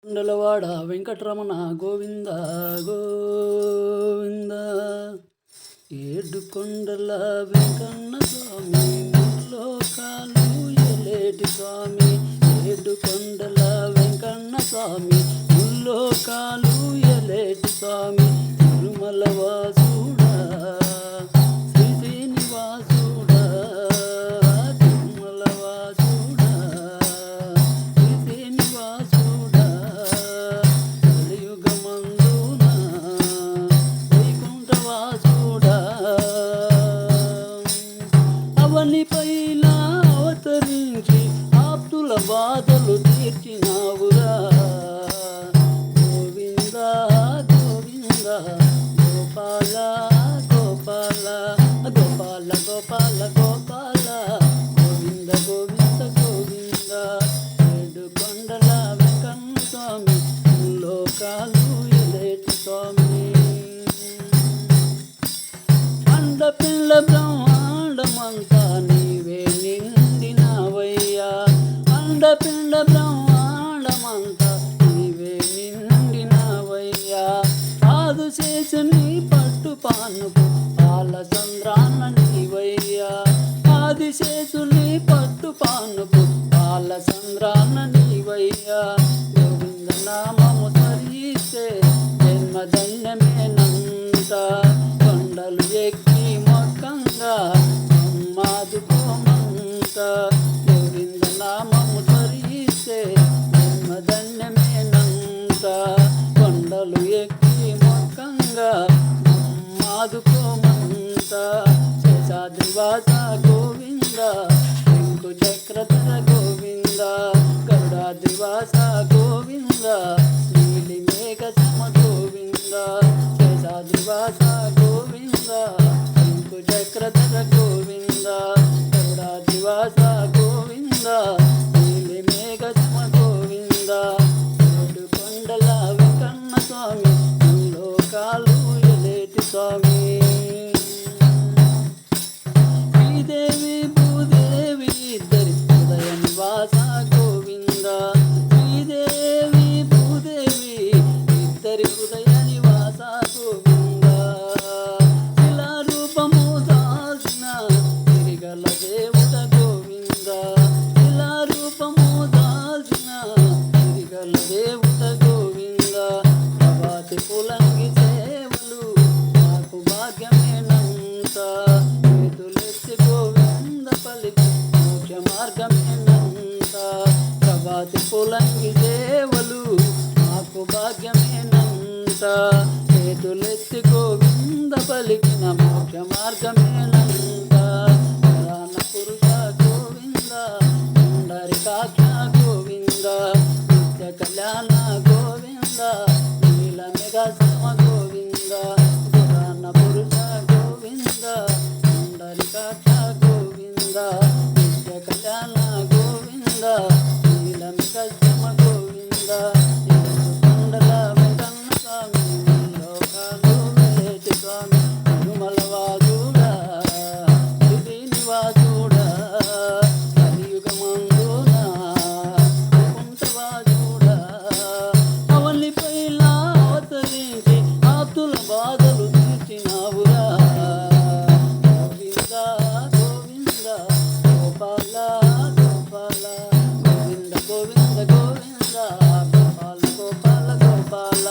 కొండలవాడ వెంకటరమణ గోవింద గోవింద. ఏడు కొండల వెంకన్న స్వామి ముల్లోకాలు ఎలేటి స్వామి. ఏడు కొండల వెంకన్న స్వామి ముల్లోకాలు ఎలేటి స్వామి. తిరుమల వాసుడా శ్రీ శ్రీనివాసుడా. తిరుమల వాసుడా శ్రీ శ్రీనివాసుడా. కలియుగమందున వైకుంఠవాసుడా. అవనిపైన అవతరించి ఆప్తుల బాధలు తీర్చినావురా. గోవింద గోవింద గోపాల గోపాల గోపాల గోపాల గోపాల. గోవింద గోవింద గోవింద. ఏడు కొండల వెంకన్న స్వామి లోకాలు ఎలేటి స్వామి. అండపిల్ల బ్రహ్మాండమంతా నీవే నిండినవయ్యా. అండపిండ బ్రహ్మాండమంతా నీవే నిండినవయ్యా. పాదు చేసి పట్టు పానుపు పాల సంద్రాన్న నీవయ్యా. ఆది చేసుని పట్టు పానుపు పాల సంద్రాన్న నీవయ్యా. గోవింద నామము స్మరిస్తే జన్మధన్యమేనంత. కొండలు ఎక్కి మొక్కంగా అమ్మాదుకోమంత. గోవింద నామము స్మరిస్తే జన్మధన్యమేనంత. కొండలు ఎక్కి మొక్కంగా అమ్మాదుకోమంత. శేషాద్రివాస గోవింద శంకు చక్రధర గోవింద. గరుడాద్రివాస గోవింద నీలి మేఘ సమ గోవింద. శేషాద్రివాస గోవింద శంకు చక్రధర గోవింద. గరుడాద్రివాస గోవింద నీలి మేఘ సమ గోవింద. ఏడు కొండల వెంకన్న స్వామి లోకాలు ఎలేటి స్వామి. శ్రీదేవి భూదేవి ఇద్దరి హృదయ నివాస గోవింద. శ్రీదేవి భూదేవి ఇద్దరి హృదయ నివాస గోవింద. శిలారూపము దాల్చిన తిరిగల దేవుడ గోవింద. శిలారూపము దాల్చిన తిరిగల దేవుడ గోవింద. ప్రభాతి పులంగి సేవలు నాకు భాగ్యమేనంత. చేతులెత్తి గోవింద పలికి మోక్ష మార్గమేనంత. ప్రభాతి పులంగి సేవలు నాకు భాగ్యమేనంత. చేతులెత్తి గోవింద పలికిన మోక్ష మార్గమేనంత. పురాణ పురుష గోవింద పుండరీకాక్ష గోవింద. నిత్య కళ్యాణ గోవింద నీల మెఘ సమ గోవింద. పురాణ పురుష గోవింద పుండరీకాక్ష గోవింద. నిత్య కళ్యాణ గోవింద నీల మెఘ సమ గోవింద. ఏడు కొండల వెంకన్న స్వామి లోకాలు ఎలేటి స్వామి. తిరుమల వాసుడా శ్రీనివాసుడా. కలియుగమందున వైకుంఠవాసుడా. అవనిపైన అవతరించి ఆప్తుల బాధలు తీర్చినావురా. గోవింద గోవింద గోపాల గోపాల గోవింద గోవింద గోవింద గోపాల గోపాల గోపాల.